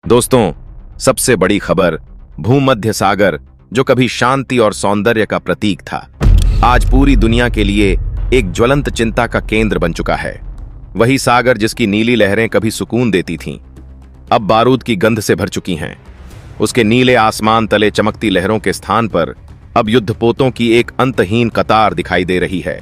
दोस्तों, सबसे बड़ी खबर, भूमध्य सागर जो कभी शांति और सौंदर्य का प्रतीक था, आज पूरी दुनिया के लिए एक ज्वलंत चिंता का केंद्र बन चुका है। वही सागर जिसकी नीली लहरें कभी सुकून देती थीं, अब बारूद की गंध से भर चुकी हैं। उसके नीले आसमान तले चमकती लहरों के स्थान पर अब युद्धपोतों की एक अंतहीन कतार दिखाई दे रही है।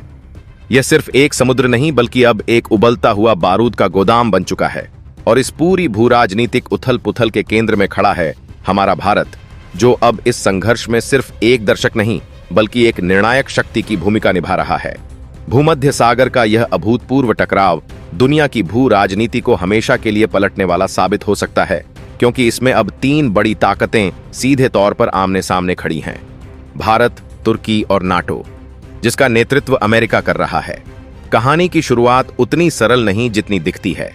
यह सिर्फ एक समुद्र नहीं बल्कि अब एक उबलता हुआ बारूद का गोदाम बन चुका है। और इस पूरी भूराजनीतिक उथल पुथल के केंद्र में खड़ा है हमारा भारत, जो अब इस संघर्ष में सिर्फ एक दर्शक नहीं बल्कि एक निर्णायक शक्ति की भूमिका निभा रहा है। भूमध्य सागर का यह अभूतपूर्व टकराव दुनिया की भू राजनीति को हमेशा के लिए पलटने वाला साबित हो सकता है, क्योंकि इसमें अब तीन बड़ी ताकतें सीधे तौर पर आमने सामने खड़ी हैं। भारत, तुर्की और नाटो, जिसका नेतृत्व अमेरिका कर रहा है। कहानी की शुरुआत उतनी सरल नहीं जितनी दिखती है।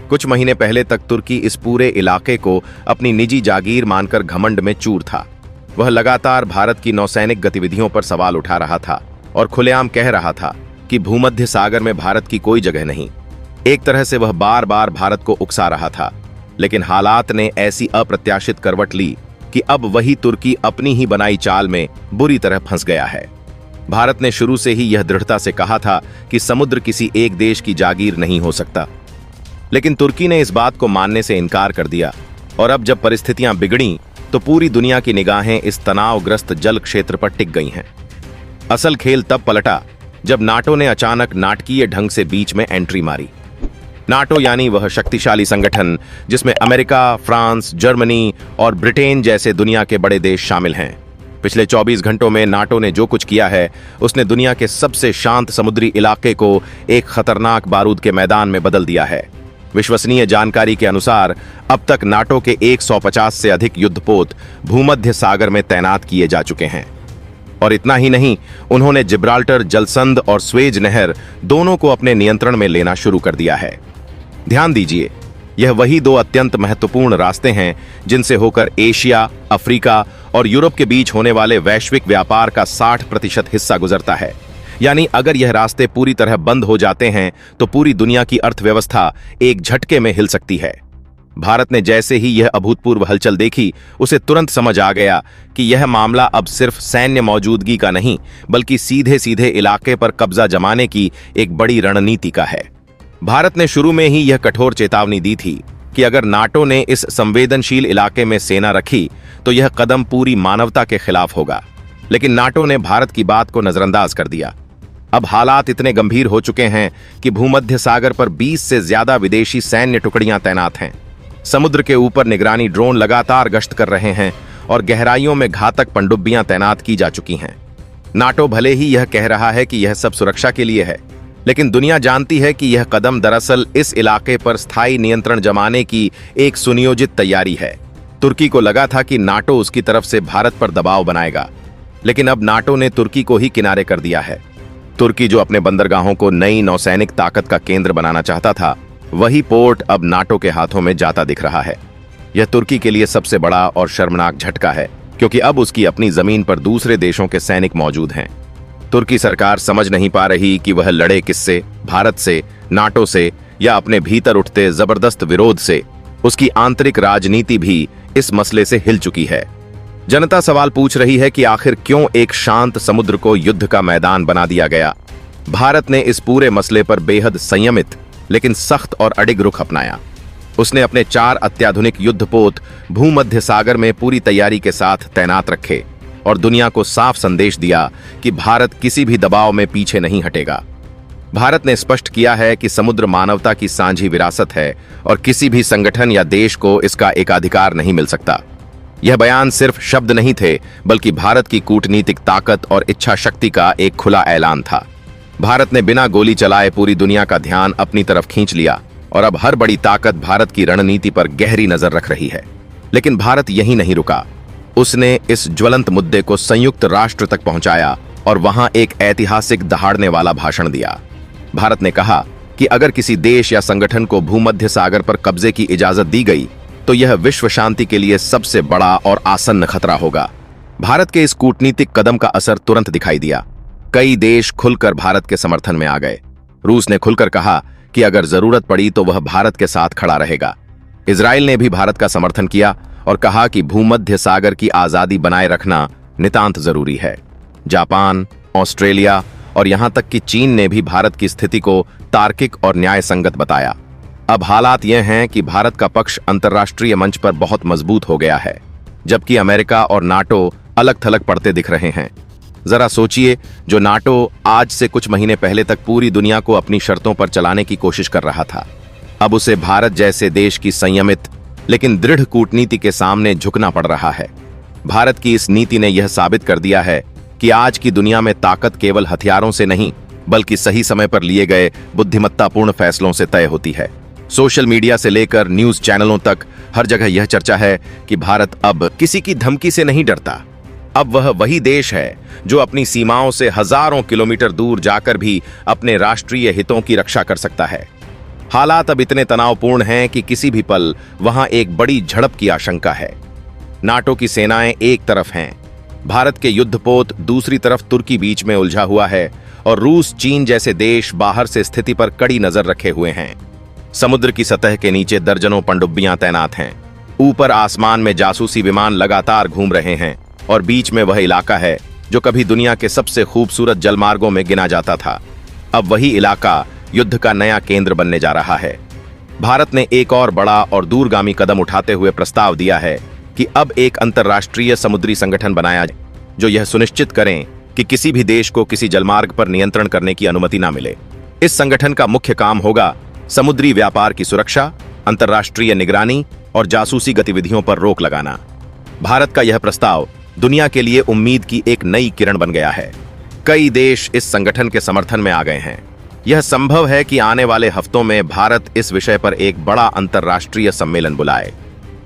कुछ महीने पहले तक तुर्की इस पूरे इलाके को अपनी निजी जागीर मानकर घमंड में चूर था। वह लगातार भारत की नौसैनिक गतिविधियों पर सवाल उठा रहा था और खुलेआम कह रहा था कि भूमध्य सागर में भारत की कोई जगह नहीं। एक तरह से वह बार बार भारत को उकसा रहा था, लेकिन हालात ने ऐसी अप्रत्याशित करवट ली कि अब वही तुर्की अपनी ही बनाई चाल में बुरी तरह फंस गया है। भारत ने शुरू से ही यह दृढ़ता से कहा था कि समुद्र किसी एक देश की जागीर नहीं हो सकता, लेकिन तुर्की ने इस बात को मानने से इनकार कर दिया। और अब जब परिस्थितियां बिगड़ी तो पूरी दुनिया की निगाहें इस तनावग्रस्त जल क्षेत्र पर टिक गई हैं। असल खेल तब पलटा जब नाटो ने अचानक नाटकीय ढंग से बीच में एंट्री मारी। नाटो यानी वह शक्तिशाली संगठन जिसमें अमेरिका, फ्रांस, जर्मनी और ब्रिटेन जैसे दुनिया के बड़े देश शामिल हैं। पिछले 24 घंटों में नाटो ने जो कुछ किया है, उसने दुनिया के सबसे शांत समुद्री इलाके को एक खतरनाक बारूद के मैदान में बदल दिया है। विश्वसनीय जानकारी के अनुसार अब तक नाटो के 150 से अधिक युद्धपोत भूमध्य सागर में तैनात किए जा चुके हैं। और इतना ही नहीं, उन्होंने जिब्राल्टर जलसंध और स्वेज नहर दोनों को अपने नियंत्रण में लेना शुरू कर दिया है। ध्यान दीजिए, यह वही दो अत्यंत महत्वपूर्ण रास्ते हैं जिनसे होकर एशिया, अफ्रीका और यूरोप के बीच होने वाले वैश्विक व्यापार का 60% हिस्सा गुजरता है। यानी अगर यह रास्ते पूरी तरह बंद हो जाते हैं तो पूरी दुनिया की अर्थव्यवस्था एक झटके में हिल सकती है। भारत ने जैसे ही यह अभूतपूर्व हलचल देखी, उसे तुरंत समझ आ गया कि यह मामला अब सिर्फ सैन्य मौजूदगी का नहीं बल्कि सीधे सीधे इलाके पर कब्जा जमाने की एक बड़ी रणनीति का है। भारत ने शुरू में ही यह कठोर चेतावनी दी थी कि अगर नाटो ने इस संवेदनशील इलाके में सेना रखी तो यह कदम पूरी मानवता के खिलाफ होगा, लेकिन नाटो ने भारत की बात को नजरअंदाज कर दिया। अब हालात इतने गंभीर हो चुके हैं कि भूमध्य सागर पर 20 से ज्यादा विदेशी सैन्य टुकड़ियां तैनात हैं। समुद्र के ऊपर निगरानी ड्रोन लगातार गश्त कर रहे हैं और गहराइयों में घातक पनडुब्बियां तैनात की जा चुकी हैं। नाटो भले ही यह कह रहा है कि यह सब सुरक्षा के लिए है, लेकिन दुनिया जानती है कि यह कदम दरअसल इस इलाके पर स्थायी नियंत्रण जमाने की एक सुनियोजित तैयारी है। तुर्की को लगा था कि नाटो उसकी तरफ से भारत पर दबाव बनाएगा, लेकिन अब नाटो ने तुर्की को ही किनारे कर दिया है। तुर्की जो अपने बंदरगाहों को नई नौसैनिक ताकत का केंद्र बनाना चाहता था, वही पोर्ट अब नाटो के हाथों में जाता दिख रहा है। यह तुर्की के लिए सबसे बड़ा और शर्मनाक झटका है, क्योंकि अब उसकी अपनी जमीन पर दूसरे देशों के सैनिक मौजूद हैं। तुर्की सरकार समझ नहीं पा रही कि वह लड़े किससे, भारत से, नाटो से या अपने भीतर उठते जबरदस्त विरोध से। उसकी आंतरिक राजनीति भी इस मसले से हिल चुकी है। जनता सवाल पूछ रही है कि आखिर क्यों एक शांत समुद्र को युद्ध का मैदान बना दिया गया। भारत ने इस पूरे मसले पर बेहद संयमित लेकिन सख्त और अडिग रुख अपनाया। उसने अपने 4 अत्याधुनिक युद्धपोत भूमध्य सागर में पूरी तैयारी के साथ तैनात रखे और दुनिया को साफ संदेश दिया कि भारत किसी भी दबाव में पीछे नहीं हटेगा। भारत ने स्पष्ट किया है कि समुद्र मानवता की साझी विरासत है और किसी भी संगठन या देश को इसका एकाधिकार नहीं मिल सकता। यह बयान सिर्फ शब्द नहीं थे, बल्कि भारत की कूटनीतिक ताकत और इच्छा शक्ति का एक खुला ऐलान था। भारत ने बिना गोली चलाए पूरी दुनिया का ध्यान अपनी तरफ खींच लिया और अब हर बड़ी ताकत भारत की रणनीति पर गहरी नजर रख रही है। लेकिन भारत यहीं नहीं रुका। उसने इस ज्वलंत मुद्दे को संयुक्त राष्ट्र तक पहुंचाया और वहां एक ऐतिहासिक दहाड़ने वाला भाषण दिया। भारत ने कहा कि अगर किसी देश या संगठन को भूमध्य सागर पर कब्जे की इजाजत दी गई तो यह विश्व शांति के लिए सबसे बड़ा और आसन्न खतरा होगा। भारत के इस कूटनीतिक कदम का असर तुरंत दिखाई दिया। कई देश खुलकर भारत के समर्थन में आ गए। रूस ने खुलकर कहा कि अगर जरूरत पड़ी तो वह भारत के साथ खड़ा रहेगा। इजराइल ने भी भारत का समर्थन किया और कहा कि भूमध्य सागर की आजादी बनाए रखना नितांत जरूरी है। जापान, ऑस्ट्रेलिया और यहां तक कि चीन ने भी भारत की स्थिति को तार्किक और न्याय संगत बताया। अब हालात यह हैं कि भारत का पक्ष अंतर्राष्ट्रीय मंच पर बहुत मजबूत हो गया है, जबकि अमेरिका और नाटो अलग थलग पड़ते दिख रहे हैं। जरा सोचिए, जो नाटो आज से कुछ महीने पहले तक पूरी दुनिया को अपनी शर्तों पर चलाने की कोशिश कर रहा था, अब उसे भारत जैसे देश की संयमित लेकिन दृढ़ कूटनीति के सामने झुकना पड़ रहा है। भारत की इस नीति ने यह साबित कर दिया है कि आज की दुनिया में ताकत केवल हथियारों से नहीं, बल्कि सही समय पर लिए गए बुद्धिमत्तापूर्ण फैसलों से तय होती है। सोशल मीडिया से लेकर न्यूज चैनलों तक हर जगह यह चर्चा है कि भारत अब किसी की धमकी से नहीं डरता। अब वह वही देश है जो अपनी सीमाओं से हजारों किलोमीटर दूर जाकर भी अपने राष्ट्रीय हितों की रक्षा कर सकता है। हालात अब इतने तनावपूर्ण हैं कि किसी भी पल वहां एक बड़ी झड़प की आशंका है। नाटो की सेनाएं एक तरफ हैं, भारत के युद्धपोत दूसरी तरफ तुर्की बीच में उलझा हुआ है और रूस, चीन जैसे देश बाहर से स्थिति पर कड़ी नजर रखे हुए हैं। समुद्र की सतह के नीचे दर्जनों पनडुब्बियां तैनात हैं। ऊपर आसमान में जासूसी विमान लगातार घूम रहे हैं और बीच में वह इलाका है जो कभी दुनिया के सबसे खूबसूरत जलमार्गों में गिना जाता था। अब वही इलाका युद्ध का नया केंद्र बनने जा रहा है। भारत ने एक और बड़ा और दूरगामी कदम उठाते हुए प्रस्ताव दिया है कि अब एक अंतर्राष्ट्रीय समुद्री संगठन बनाया जाए जो यह सुनिश्चित करें कि किसी भी देश को किसी जलमार्ग पर नियंत्रण करने की अनुमति न मिले। इस संगठन का मुख्य काम होगा समुद्री व्यापार की सुरक्षा, अंतर्राष्ट्रीय निगरानी और जासूसी गतिविधियों पर रोक लगाना। भारत का यह प्रस्ताव दुनिया के लिए उम्मीद की एक नई किरण बन गया है। कई देश इस संगठन के समर्थन में आ गए हैं। यह संभव है कि आने वाले हफ्तों में भारत इस विषय पर एक बड़ा अंतर्राष्ट्रीय सम्मेलन बुलाए।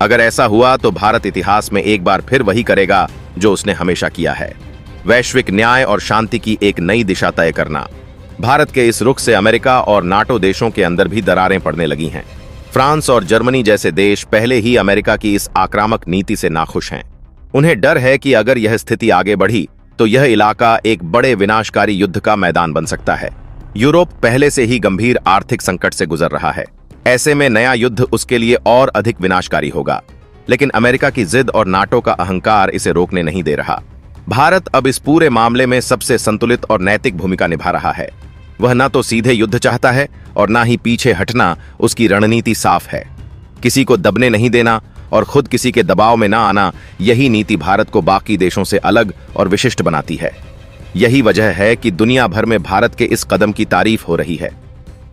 अगर ऐसा हुआ तो भारत इतिहास में एक बार फिर वही करेगा जो उसने हमेशा किया है, वैश्विक न्याय और शांति की एक नई दिशा तय करना। भारत के इस रुख से अमेरिका और नाटो देशों के अंदर भी दरारें पड़ने लगी हैं। फ्रांस और जर्मनी जैसे देश पहले ही अमेरिका की इस आक्रामक नीति से नाखुश हैं। उन्हें डर है कि अगर यह स्थिति आगे बढ़ी तो यह इलाका एक बड़े विनाशकारी युद्ध का मैदान बन सकता है। यूरोप पहले से ही गंभीर आर्थिक संकट से गुजर रहा है। ऐसे में नया युद्ध उसके लिए और अधिक विनाशकारी होगा। लेकिन अमेरिका की जिद और नाटो का अहंकार इसे रोकने नहीं दे रहा। भारत अब इस पूरे मामले में सबसे संतुलित और नैतिक भूमिका निभा रहा है। वह न तो सीधे युद्ध चाहता है और न ही पीछे हटना। उसकी रणनीति साफ है, किसी को दबने नहीं देना और खुद किसी के दबाव में न आना। यही नीति भारत को बाकी देशों से अलग और विशिष्ट बनाती है। यही वजह है कि दुनिया भर में भारत के इस कदम की तारीफ हो रही है।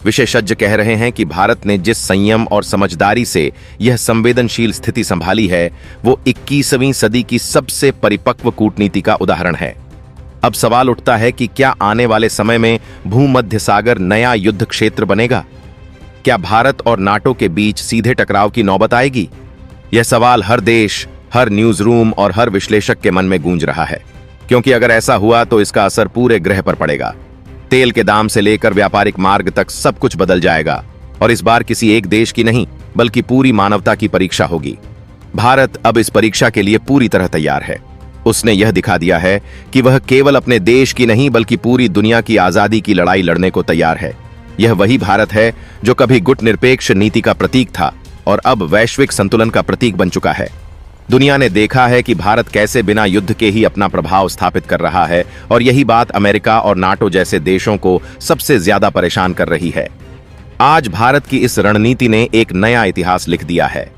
विशेषज्ञ कह रहे हैं कि भारत ने जिस संयम और समझदारी से यह संवेदनशील स्थिति संभाली है, वो 21वीं सदी की सबसे परिपक्व कूटनीति का उदाहरण है। अब सवाल उठता है कि क्या आने वाले समय में भूमध्य सागर नया युद्ध क्षेत्र बनेगा? क्या भारत और नाटो के बीच सीधे टकराव की नौबत आएगी? यह सवाल हर देश, हर न्यूज रूम और हर विश्लेषक के मन में गूंज रहा है, क्योंकि अगर ऐसा हुआ तो इसका असर पूरे ग्रह पर पड़ेगा। तेल के दाम से लेकर व्यापारिक मार्ग तक सब कुछ बदल जाएगा और इस बार किसी एक देश की नहीं बल्कि पूरी मानवता की परीक्षा होगी। भारत अब इस परीक्षा के लिए पूरी तरह तैयार है। उसने यह दिखा दिया है कि वह केवल अपने देश की नहीं बल्कि पूरी दुनिया की आजादी की लड़ाई लड़ने को तैयार है। यह वही भारत है जो कभी गुटनिरपेक्ष नीति का प्रतीक था और अब वैश्विक संतुलन का प्रतीक बन चुका है। दुनिया ने देखा है कि भारत कैसे बिना युद्ध के ही अपना प्रभाव स्थापित कर रहा है और यही बात अमेरिका और नाटो जैसे देशों को सबसे ज्यादा परेशान कर रही है। आज भारत की इस रणनीति ने एक नया इतिहास लिख दिया है।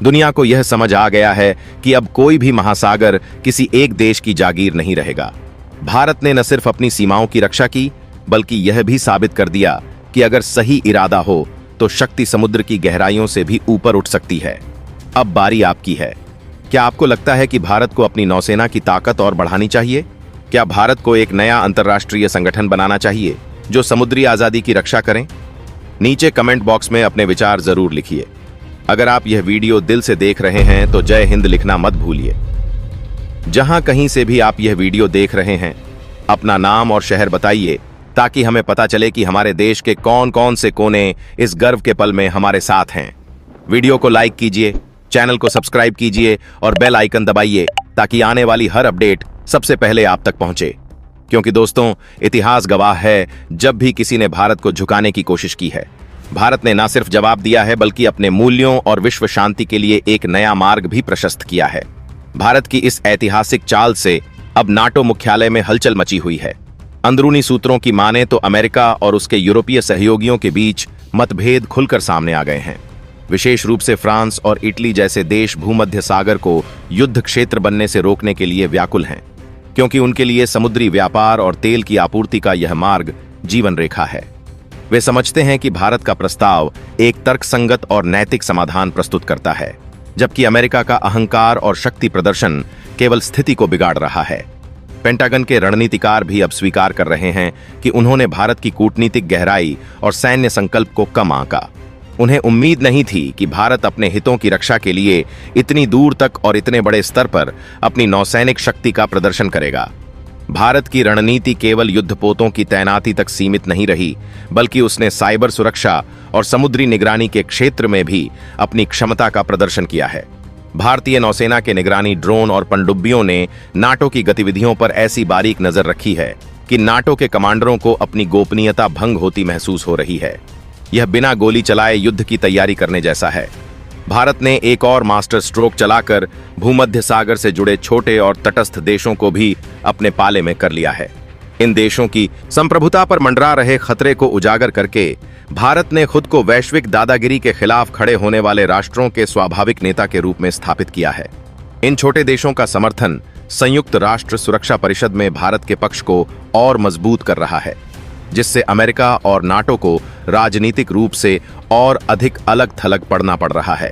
दुनिया को यह समझ आ गया है कि अब कोई भी महासागर किसी एक देश की जागीर नहीं रहेगा। भारत ने न सिर्फ अपनी सीमाओं की रक्षा की, बल्कि यह भी साबित कर दिया कि अगर सही इरादा हो तो शक्ति समुद्र की गहराइयों से भी ऊपर उठ सकती है। अब बारी आपकी है। क्या आपको लगता है कि भारत को अपनी नौसेना की ताकत और बढ़ानी चाहिए? क्या भारत को एक नया अंतर्राष्ट्रीय संगठन बनाना चाहिए जो समुद्री आजादी की रक्षा करें? नीचे कमेंट बॉक्स में अपने विचार जरूर लिखिए। अगर आप यह वीडियो दिल से देख रहे हैं तो जय हिंद लिखना मत भूलिए। जहां कहीं से भी आप यह वीडियो देख रहे हैं, अपना नाम और शहर बताइए ताकि हमें पता चले कि हमारे देश के कौन कौन से कोने इस गर्व के पल में हमारे साथ हैं। वीडियो को लाइक कीजिए, चैनल को सब्सक्राइब कीजिए और बेल आइकन दबाइए ताकि आने वाली हर अपडेट सबसे पहले आप तक पहुंचे। क्योंकि दोस्तों, इतिहास गवाह है, जब भी किसी ने भारत को झुकाने की कोशिश की है, भारत ने न सिर्फ जवाब दिया है बल्कि अपने मूल्यों और विश्व शांति के लिए एक नया मार्ग भी प्रशस्त किया है। भारत की इस ऐतिहासिक चाल से अब नाटो मुख्यालय में हलचल मची हुई है। अंदरूनी सूत्रों की माने तो अमेरिका और उसके यूरोपीय सहयोगियों के बीच मतभेद खुलकर सामने आ गए हैं। विशेष रूप से फ्रांस और इटली जैसे देश भूमध्य सागर को युद्ध क्षेत्र बनने से रोकने के लिए व्याकुल हैं, क्योंकि उनके लिए समुद्री व्यापार और तेल की आपूर्ति का यह मार्ग जीवन रेखा है। वे समझते हैं कि भारत का प्रस्ताव एक तर्कसंगत और नैतिक समाधान प्रस्तुत करता है, जबकि अमेरिका का अहंकार और शक्ति प्रदर्शन केवल स्थिति को बिगाड़ रहा है। पेंटागन के रणनीतिकार भी अब स्वीकार कर रहे हैं कि उन्होंने भारत की कूटनीतिक गहराई और सैन्य संकल्प को कम आंका। उन्हें उम्मीद नहीं थी कि भारत अपने हितों की रक्षा के लिए इतनी दूर तक और इतने बड़े स्तर पर अपनी नौसैनिक शक्ति का प्रदर्शन करेगा। भारत की रणनीति केवल युद्धपोतों की तैनाती तक सीमित नहीं रही, बल्कि उसने साइबर सुरक्षा और समुद्री निगरानी के क्षेत्र में भी अपनी क्षमता का प्रदर्शन किया है। भारतीय नौसेना के निगरानी ड्रोन और पनडुब्बियों ने नाटो की गतिविधियों पर ऐसी बारीक नजर रखी है कि नाटो के कमांडरों को अपनी गोपनीयता भंग होती महसूस हो रही है। यह बिना गोली चलाए युद्ध की तैयारी करने जैसा है। भारत ने एक और मास्टर स्ट्रोक चलाकर भूमध्य सागर से जुड़े छोटे और तटस्थ देशों को भी अपने पाले में कर लिया है। इन देशों की संप्रभुता पर मंडरा रहे खतरे को उजागर करके भारत ने खुद को वैश्विक दादागिरी के खिलाफ खड़े होने वाले राष्ट्रों के स्वाभाविक नेता के रूप में स्थापित किया है। इन छोटे देशों का समर्थन संयुक्त राष्ट्र सुरक्षा परिषद में भारत के पक्ष को और मजबूत कर रहा है, जिससे अमेरिका और नाटो को राजनीतिक रूप से और अधिक अलग थलग पड़ना पड़ रहा है।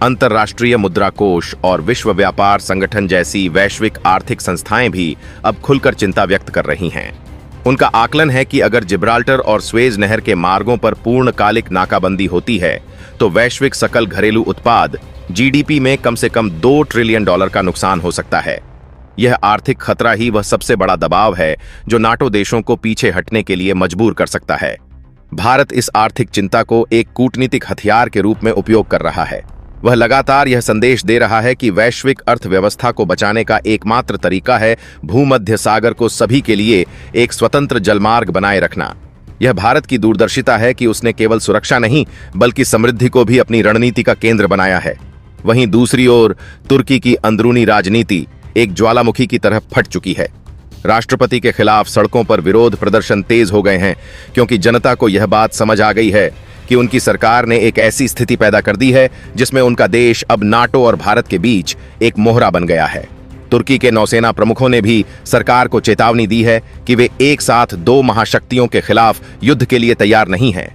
अंतर्राष्ट्रीय मुद्रा कोष और विश्व व्यापार संगठन जैसी वैश्विक आर्थिक संस्थाएं भी अब खुलकर चिंता व्यक्त कर रही हैं। उनका आकलन है कि अगर जिब्राल्टर और स्वेज नहर के मार्गों पर पूर्णकालिक नाकाबंदी होती है तो वैश्विक सकल घरेलू उत्पाद जीडीपी में कम से कम $2 ट्रिलियन का नुकसान हो सकता है। यह आर्थिक खतरा ही वह सबसे बड़ा दबाव है जो नाटो देशों को पीछे हटने के लिए मजबूर कर सकता है। भारत इस आर्थिक चिंता को एक कूटनीतिक हथियार के रूप में उपयोग कर रहा है। वह लगातार यह संदेश दे रहा है कि वैश्विक अर्थव्यवस्था को बचाने का एकमात्र तरीका है भूमध्य सागर को सभी के लिए एक स्वतंत्र जलमार्ग बनाए रखना। यह भारत की दूरदर्शिता है कि उसने केवल सुरक्षा नहीं बल्कि समृद्धि को भी अपनी रणनीति का केंद्र बनाया है। वहीं दूसरी ओर तुर्की की अंदरूनी राजनीति एक ज्वालामुखी की तरह फट चुकी है। राष्ट्रपति के खिलाफ सड़कों पर विरोध प्रदर्शन तेज हो गए हैं, क्योंकि जनता को यह बात समझ आ गई है कि उनकी सरकार ने एक ऐसी स्थिति पैदा कर दी है जिसमें उनका देश अब नाटो और भारत के बीच एक मोहरा बन गया है। तुर्की के नौसेना प्रमुखों ने भी सरकार को चेतावनी दी है कि वे एक साथ दो महाशक्तियों के खिलाफ युद्ध के लिए तैयार नहीं हैं।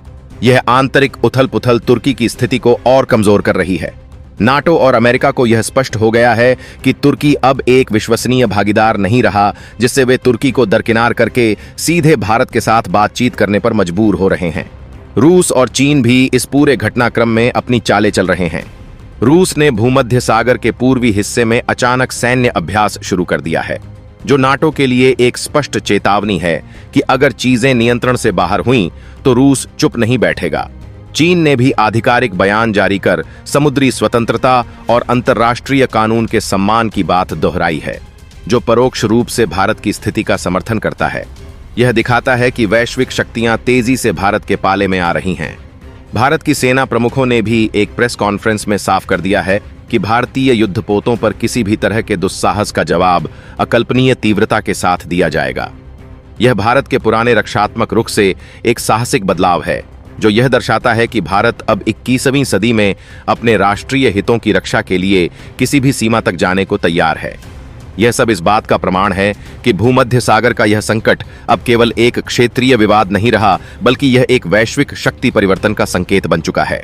यह आंतरिक उथल-पुथल तुर्की की स्थिति को और कमजोर कर रही है। नाटो और अमेरिका को यह स्पष्ट हो गया है कि तुर्की अब एक विश्वसनीय भागीदार नहीं रहा, जिससे वे तुर्की को दरकिनार करके सीधे भारत के साथ बातचीत करने पर मजबूर हो रहे हैं। रूस और चीन भी इस पूरे घटनाक्रम में अपनी चालें चल रहे हैं। रूस ने भूमध्य सागर के पूर्वी हिस्से में अचानक सैन्य अभ्यास शुरू कर दिया है, जो नाटो के लिए एक स्पष्ट चेतावनी है कि अगर चीजें नियंत्रण से बाहर हुईं तो रूस चुप नहीं बैठेगा। चीन ने भी आधिकारिक बयान जारी कर समुद्री स्वतंत्रता और अंतर्राष्ट्रीय कानून के सम्मान की बात दोहराई है, जो परोक्ष रूप से भारत की स्थिति का समर्थन करता है। यह दिखाता है कि वैश्विक शक्तियां तेजी से भारत के पाले में आ रही हैं। भारत की सेना प्रमुखों ने भी एक प्रेस कॉन्फ्रेंस में साफ कर दिया है कि भारतीय युद्धपोतों पर किसी भी तरह के दुस्साहस का जवाब अकल्पनीय तीव्रता के साथ दिया जाएगा। यह भारत के पुराने रक्षात्मक रुख से एक साहसिक बदलाव है, जो यह दर्शाता है कि भारत अब 21वीं सदी में अपने राष्ट्रीय हितों की रक्षा के लिए किसी भी सीमा तक जाने को तैयार है। यह सब इस बात का प्रमाण है कि भूमध्य सागर का यह संकट अब केवल एक क्षेत्रीय विवाद नहीं रहा, बल्कि यह एक वैश्विक शक्ति परिवर्तन का संकेत बन चुका है।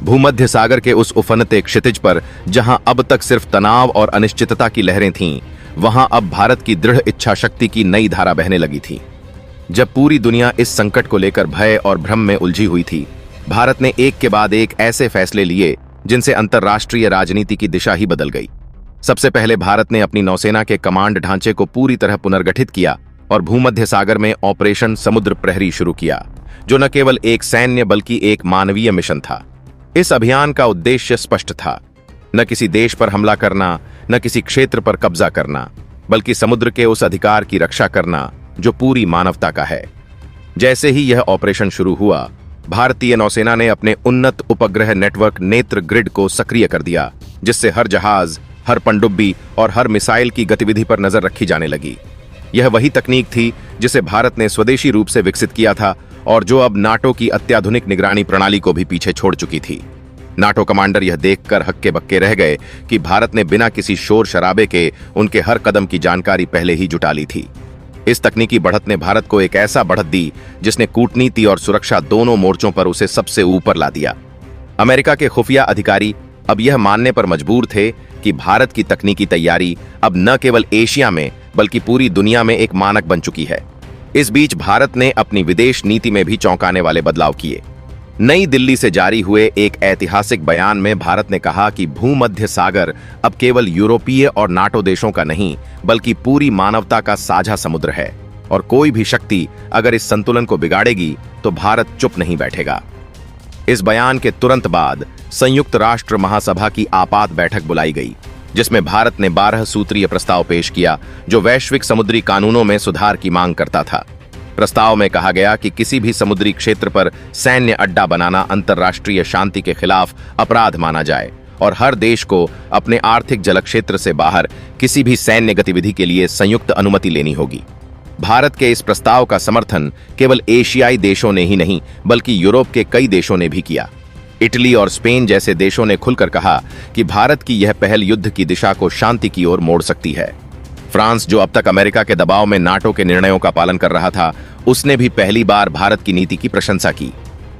भूमध्य सागर के उस उफनते क्षितिज पर जहां अब तक सिर्फ तनाव और अनिश्चितता की लहरें थीं, वहां अब भारत की दृढ़ इच्छा शक्ति की नई धारा बहने लगी थी। जब पूरी दुनिया इस संकट को लेकर भय और भ्रम में उलझी हुई थी, भारत ने एक के बाद एक ऐसे फैसले लिए जिनसे अंतर्राष्ट्रीय राजनीति की दिशा ही बदल गई। सबसे पहले भारत ने अपनी नौसेना के कमांड ढांचे को पूरी तरह पुनर्गठित किया और भूमध्य सागर में ऑपरेशन समुद्र प्रहरी शुरू किया, जो न केवल एक सैन्य बल्कि एक मानवीय मिशन था। इस अभियान का उद्देश्य स्पष्ट था, न किसी देश पर हमला करना, न किसी क्षेत्र पर कब्जा करना, बल्कि समुद्र के उस अधिकार की रक्षा करना जो पूरी मानवता का है। जैसे ही यह ऑपरेशन शुरू हुआ, भारतीय नौसेना ने अपने उन्नत उपग्रह नेटवर्क नेत्र ग्रिड को सक्रिय कर दिया, जिससे हर जहाज, हर पनडुब्बी और हर मिसाइल की गतिविधि पर नजर रखी जाने लगी। यह वही तकनीक थी जिसे भारत ने स्वदेशी रूप से विकसित किया था और जो अब नाटो की अत्याधुनिक निगरानी प्रणाली को भी पीछे छोड़ चुकी थी। नाटो कमांडर यह देखकर हक्के बक्के रह गए कि भारत ने बिना किसी शोर शराबे के उनके हर कदम की जानकारी पहले ही जुटा ली थी। इस तकनीकी बढ़त ने भारत को एक ऐसा बढ़त दी जिसने कूटनीति और सुरक्षा दोनों मोर्चों पर उसे सबसे ऊपर ला दिया। अमेरिका के खुफिया अधिकारी अब यह मानने पर मजबूर थे कि भारत की तकनीकी तैयारी अब न केवल एशिया में बल्कि पूरी दुनिया में एक मानक बन चुकी है। इस बीच भारत ने अपनी विदेश नीति में भी चौंकाने वाले बदलाव किए। नई दिल्ली से जारी हुए एक ऐतिहासिक बयान में भारत ने कहा कि भूमध्य सागर अब केवल यूरोपीय और नाटो देशों का नहीं बल्कि पूरी मानवता का साझा समुद्र है और कोई भी शक्ति अगर इस संतुलन को बिगाड़ेगी तो भारत चुप नहीं बैठेगा। इस बयान के तुरंत बाद संयुक्त राष्ट्र महासभा की आपात बैठक बुलाई गई, जिसमें भारत ने 12 सूत्रीय प्रस्ताव पेश किया जो वैश्विक समुद्री कानूनों में सुधार की मांग करता था। प्रस्ताव में कहा गया कि किसी भी समुद्री क्षेत्र पर सैन्य अड्डा बनाना अंतर्राष्ट्रीय शांति के खिलाफ अपराध माना जाए और हर देश को अपने आर्थिक जल क्षेत्र से बाहर किसी भी सैन्य गतिविधि के लिए संयुक्त अनुमति लेनी होगी। भारत के इस प्रस्ताव का समर्थन केवल एशियाई देशों ने ही नहीं बल्कि यूरोप के कई देशों ने भी किया। इटली और स्पेन जैसे देशों ने खुलकर कहा कि भारत की यह पहल युद्ध की दिशा को शांति की ओर मोड़ सकती है। फ्रांस, जो अब तक अमेरिका के दबाव में नाटो के निर्णयों का पालन कर रहा था, उसने भी पहली बार भारत की नीति की प्रशंसा की।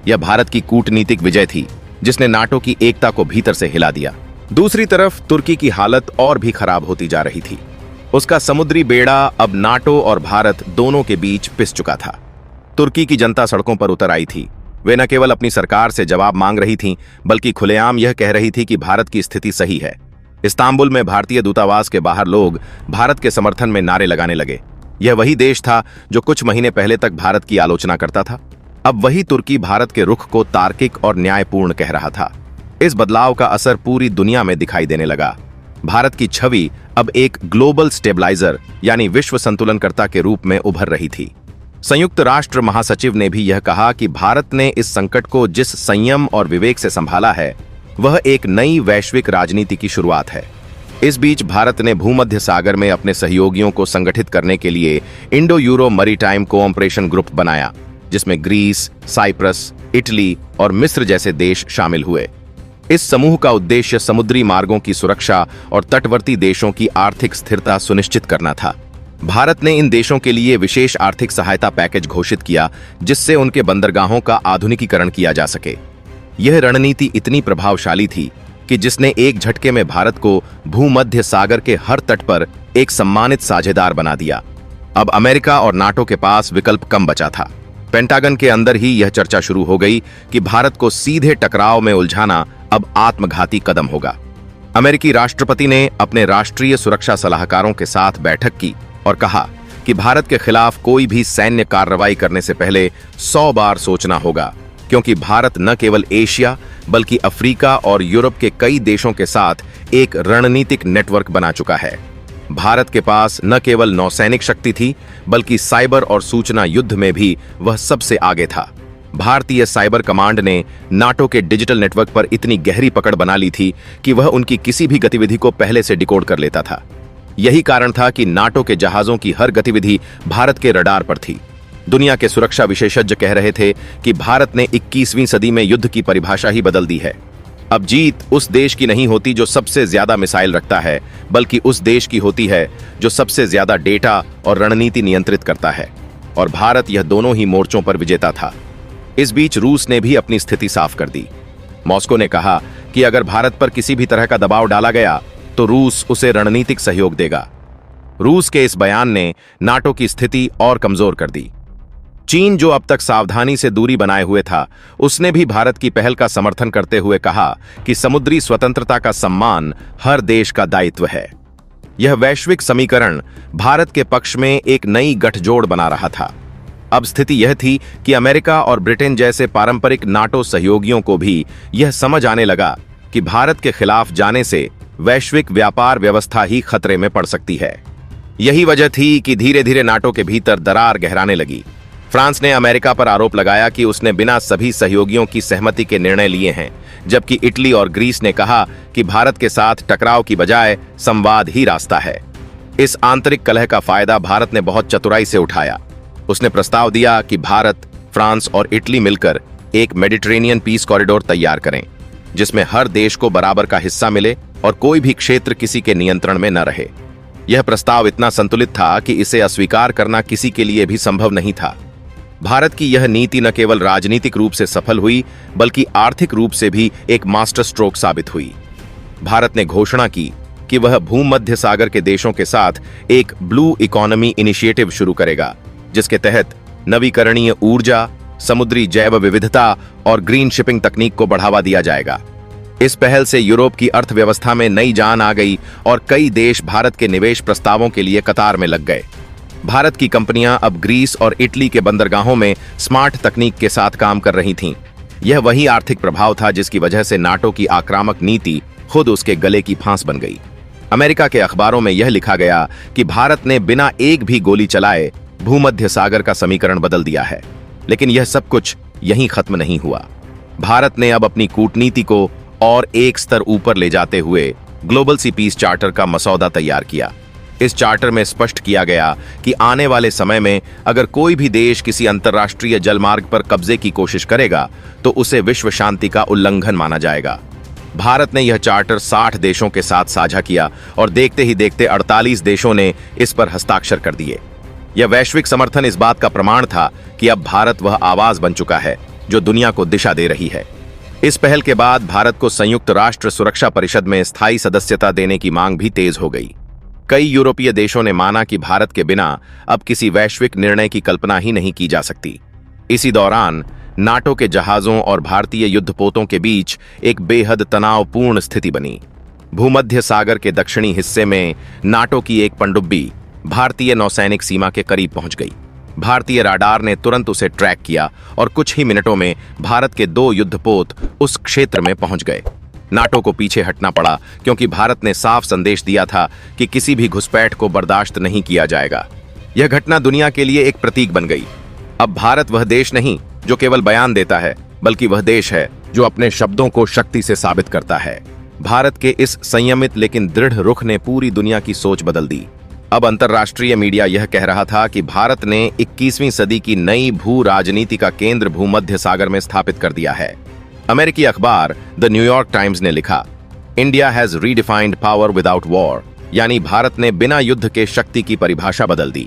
यह भारत की कूटनीतिक विजय थी जिसने नाटो की एकता को भीतर से हिला दिया। दूसरी तरफ तुर्की की हालत और भी खराब होती जा रही थी। उसका समुद्री बेड़ा अब नाटो और भारत दोनों के बीच पिस चुका था। तुर्की की जनता सड़कों पर उतर आई थी। वे न केवल अपनी सरकार से जवाब मांग रही थीं, बल्कि खुलेआम यह कह रही थी कि भारत की स्थिति सही है। इस्तांबुल में भारतीय दूतावास के बाहर लोग भारत के समर्थन में नारे लगाने लगे। यह वही देश था जो कुछ महीने पहले तक भारत की आलोचना करता था। अब वही तुर्की भारत के रुख को तार्किक और न्यायपूर्ण कह रहा था। इस बदलाव का असर पूरी दुनिया में दिखाई देने लगा। भारत की छवि अब एक ग्लोबल स्टेबलाइजर यानी विश्व संतुलनकर्ता के रूप में उभर रही थी। संयुक्त राष्ट्र महासचिव ने भी यह कहा कि भारत ने इस संकट को जिस संयम और विवेक से संभाला है वह एक नई वैश्विक राजनीति की शुरुआत है। इस बीच भारत ने भूमध्य सागर में अपने सहयोगियों को संगठित करने के लिए Indo euro maritime cooperation group बनाया, जिसमें ग्रीस, साइप्रस, इटली और मिस्र जैसे देश शामिल हुए। इस समूह का उद्देश्य समुद्री मार्गों की सुरक्षा और तटवर्ती देशों की आर्थिक स्थिरता सुनिश्चित करना था। भारत ने इन देशों के लिए विशेष आर्थिक सहायता पैकेज घोषित किया, जिससे उनके बंदरगाहों का आधुनिकीकरण किया जा सके। यह रणनीति इतनी प्रभावशाली थी कि जिसने एक झटके में भारत को भूमध्य सागर के हर तट पर एक सम्मानित साझेदार बना दिया। अब अमेरिका और नाटो के पास विकल्प कम बचा था। पेंटागन के अंदर ही यह चर्चा शुरू हो गई कि भारत को सीधे टकराव में उलझाना अब आत्मघाती कदम होगा। अमेरिकी राष्ट्रपति ने अपने राष्ट्रीय सुरक्षा सलाहकारों के साथ बैठक की और कहा कि भारत के खिलाफ कोई भी सैन्य कार्रवाई करने से पहले 100 बार सोचना होगा, क्योंकि भारत न केवल एशिया बल्कि अफ्रीका और यूरोप के कई देशों के साथ एक रणनीतिक नेटवर्क बना चुका है। भारत के पास न केवल नौसैनिक शक्ति थी बल्कि साइबर और सूचना युद्ध में भी वह सबसे आगे था। भारतीय साइबर कमांड ने नाटो के डिजिटल नेटवर्क पर इतनी गहरी पकड़ बना ली थी कि वह उनकी किसी भी गतिविधि को पहले से डिकोड कर लेता था। यही कारण था कि नाटो के जहाजों की हर गतिविधि भारत के रडार पर थी। दुनिया के सुरक्षा विशेषज्ञ कह रहे थे कि भारत ने 21वीं सदी में युद्ध की परिभाषा ही बदल दी है। अब जीत उस देश की नहीं होती जो सबसे ज्यादा मिसाइल रखता है, बल्कि उस देश की होती है जो सबसे ज्यादा डेटा और रणनीति नियंत्रित करता है। और भारत यह दोनों ही मोर्चों पर विजेता था। इस बीच रूस ने भी अपनी स्थिति साफ कर दी। मॉस्को ने कहा कि अगर भारत पर किसी भी तरह का दबाव डाला गया तो रूस उसे रणनीतिक सहयोग देगा। रूस के इस बयान ने नाटो की स्थिति और कमजोर कर दी। चीन, जो अब तक सावधानी से दूरी बनाए हुए था, उसने भी भारत की पहल का समर्थन करते हुए कहा कि समुद्री स्वतंत्रता का सम्मान हर देश का दायित्व है। यह वैश्विक समीकरण भारत के पक्ष में एक नई गठजोड़ बना रहा था। अब स्थिति यह थी कि अमेरिका और ब्रिटेन जैसे पारंपरिक नाटो सहयोगियों को भी यह समझ आने लगा कि भारत के खिलाफ जाने से वैश्विक व्यापार व्यवस्था ही खतरे में पड़ सकती है। यही वजह थी कि धीरे धीरे नाटो के भीतर दरार गहराने लगी। फ्रांस ने अमेरिका पर आरोप लगाया कि उसने बिना सभी सहयोगियों की सहमति के निर्णय लिए हैं, जबकि इटली और ग्रीस ने कहा कि भारत के साथ टकराव की बजाय संवाद ही रास्ता है। इस आंतरिक कलह का फायदा भारत ने बहुत चतुराई से उठाया। उसने प्रस्ताव दिया कि भारत, फ्रांस और इटली मिलकर एक मेडिटेरेनियन पीस कॉरिडोर तैयार करें, जिसमें हर देश को बराबर का हिस्सा मिले और कोई भी क्षेत्र किसी के नियंत्रण में न रहे। यह प्रस्ताव इतना संतुलित था कि इसे अस्वीकार करना किसी के लिए भी संभव नहीं था। भारत की यह नीति न केवल राजनीतिक रूप से सफल हुई, बल्कि आर्थिक रूप से भी एक मास्टर स्ट्रोक साबित हुई। भारत ने घोषणा की कि वह भूमध्य सागर के देशों के साथ एक ब्लू इकोनॉमी इनिशिएटिव शुरू करेगा, जिसके तहत नवीकरणीय ऊर्जा, समुद्री जैव विविधता और ग्रीन शिपिंग तकनीक को बढ़ावा दिया जाएगा। इस पहल से यूरोप की अर्थव्यवस्था में नई जान आ गई और कई देश भारत के निवेश प्रस्तावों के लिए कतार में लग गए। भारत की कंपनियां अब ग्रीस और इटली के बंदरगाहों में स्मार्ट तकनीक के साथ काम कर रही थीं। यह वही आर्थिक प्रभाव था जिसकी वजह से नाटो की आक्रामक नीति खुद उसके गले की फांस बन गई। अमेरिका के अखबारों में यह लिखा गया कि भारत ने बिना एक भी गोली चलाए भूमध्य सागर का समीकरण बदल दिया है। लेकिन यह सब कुछ यहीं खत्म नहीं हुआ। भारत ने अब अपनी कूटनीति को और एक स्तर ऊपर ले जाते हुए ग्लोबल सी पीस चार्टर का मसौदा तैयार किया। इस चार्टर में स्पष्ट किया गया कि आने वाले समय में अगर कोई भी देश किसी अंतर्राष्ट्रीय जलमार्ग पर कब्जे की कोशिश करेगा तो उसे विश्व शांति का उल्लंघन माना जाएगा। भारत ने यह चार्टर 60 देशों के साथ साझा किया और देखते ही देखते 48 देशों ने इस पर हस्ताक्षर कर दिए। यह वैश्विक समर्थन इस बात का प्रमाण था कि अब भारत वह आवाज बन चुका है जो दुनिया को दिशा दे रही है। इस पहल के बाद भारत को संयुक्त राष्ट्र सुरक्षा परिषद में स्थायी सदस्यता देने की मांग भी तेज हो गई। कई यूरोपीय देशों ने माना कि भारत के बिना अब किसी वैश्विक निर्णय की कल्पना ही नहीं की जा सकती। इसी दौरान नाटो के जहाजों और भारतीय युद्धपोतों के बीच एक बेहद तनावपूर्ण स्थिति बनी। भूमध्य सागर के दक्षिणी हिस्से में नाटो की एक पनडुब्बी भारतीय नौसैनिक सीमा के करीब पहुंच गई। भारतीय राडार ने तुरंत उसे ट्रैक किया और कुछ ही मिनटों में भारत के 2 युद्धपोत उस क्षेत्र में पहुंच गए। नाटो को पीछे हटना पड़ा क्योंकि भारत ने साफ संदेश दिया था कि किसी भी घुसपैठ को बर्दाश्त नहीं किया जाएगा। यह घटना दुनिया के लिए एक प्रतीक बन गई। अब भारत वह देश नहीं जो केवल बयान देता है, बल्कि वह देश है जो अपने शब्दों को शक्ति से साबित करता है। भारत के इस संयमित लेकिन दृढ़ रुख ने पूरी दुनिया की सोच बदल दी। अब अंतर्राष्ट्रीय मीडिया यह कह रहा था कि भारत ने 21वीं सदी की नई भू राजनीति का केंद्र भूमध्य सागर में स्थापित कर दिया है। अमेरिकी अखबार द न्यूयॉर्क टाइम्स ने लिखा, India has redefined power without war, यानी भारत ने बिना युद्ध के शक्ति की परिभाषा बदल दी।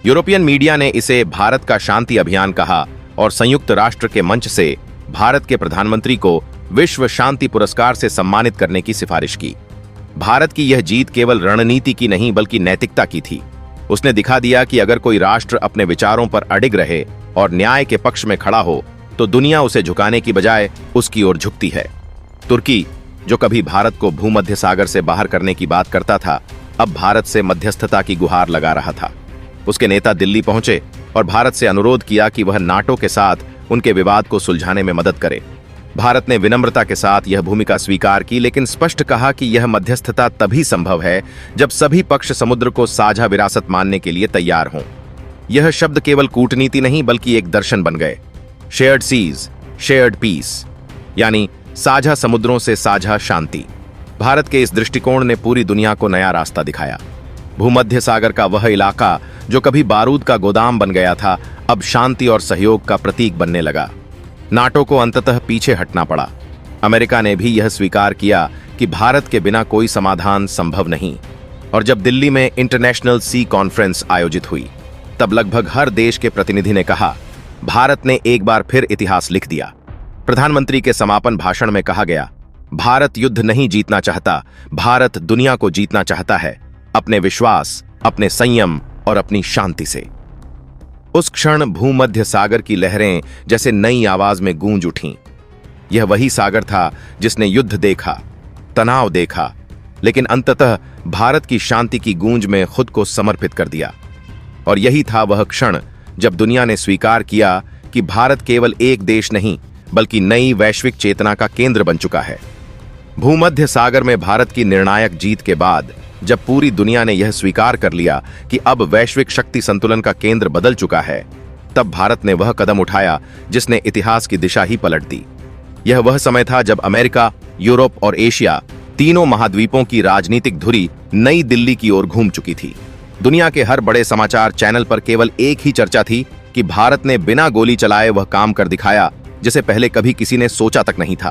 यूरोपियन मीडिया ने इसे भारत का शांति अभियान कहा और संयुक्त राष्ट्र के मंच से भारत के प्रधानमंत्री को विश्व शांति पुरस्कार से सम्मानित करने की सिफारिश की। भारत की यह जीत केवल रणनीति की नहीं बल्कि नैतिकता की थी। उसने दिखा दिया कि अगर कोई राष्ट्र अपने विचारों पर अडिग रहे और न्याय के पक्ष में खड़ा हो तो दुनिया उसे झुकाने की बजाय उसकी ओर झुकती है। तुर्की, जो कभी भारत को भूमध्य सागर से बाहर करने की बात करता था, अब भारत से मध्यस्थता की गुहार लगा रहा था। उसके नेता दिल्ली पहुंचे और भारत से अनुरोध किया कि वह नाटो के साथ उनके विवाद को सुलझाने में मदद करे। भारत ने विनम्रता के साथ यह भूमिका स्वीकार की, लेकिन स्पष्ट कहा कि यह मध्यस्थता तभी संभव है जब सभी पक्ष समुद्र को साझा विरासत मानने के लिए तैयार हों। यह शब्द केवल कूटनीति नहीं बल्कि एक दर्शन बन गए। शेयर्ड सीज, शेयर्ड पीस, यानी साझा समुद्रों से साझा शांति। भारत के इस दृष्टिकोण ने पूरी दुनिया को नया रास्ता दिखाया। भूमध्य सागर का वह इलाका जो कभी बारूद का गोदाम बन गया था, अब शांति और सहयोग का प्रतीक बनने लगा। नाटो को अंततः पीछे हटना पड़ा। अमेरिका ने भी यह स्वीकार किया कि भारत के बिना कोई समाधान संभव नहीं। और जब दिल्ली में इंटरनेशनल सी कॉन्फ्रेंस आयोजित हुई, तब लगभग हर देश के प्रतिनिधि ने कहा, भारत ने एक बार फिर इतिहास लिख दिया। प्रधानमंत्री के समापन भाषण में कहा गया, भारत युद्ध नहीं जीतना चाहता, भारत दुनिया को जीतना चाहता है, अपने विश्वास, अपने संयम और अपनी शांति से। उस क्षण भूमध्य सागर की लहरें जैसे नई आवाज में गूंज उठीं। यह वही सागर था जिसने युद्ध देखा, तनाव देखा, लेकिन अंततः भारत की शांति की गूंज में खुद को समर्पित कर दिया। और यही था वह क्षण जब दुनिया ने स्वीकार किया कि भारत केवल एक देश नहीं बल्कि नई वैश्विक चेतना का केंद्र बन चुका है। भूमध्य सागर में भारत की निर्णायक जीत के बाद जब पूरी दुनिया ने यह स्वीकार कर लिया कि अब वैश्विक शक्ति संतुलन का केंद्र बदल चुका है, तब भारत ने वह कदम उठाया जिसने इतिहास की दिशा ही पलट दी। यह वह समय था जब अमेरिका, यूरोप और एशिया तीनों महाद्वीपों की राजनीतिक धुरी नई दिल्ली की ओर घूम चुकी थी। दुनिया के हर बड़े समाचार चैनल पर केवल एक ही चर्चा थी कि भारत ने बिना गोली चलाए वह काम कर दिखाया जिसे पहले कभी किसी ने सोचा तक नहीं था।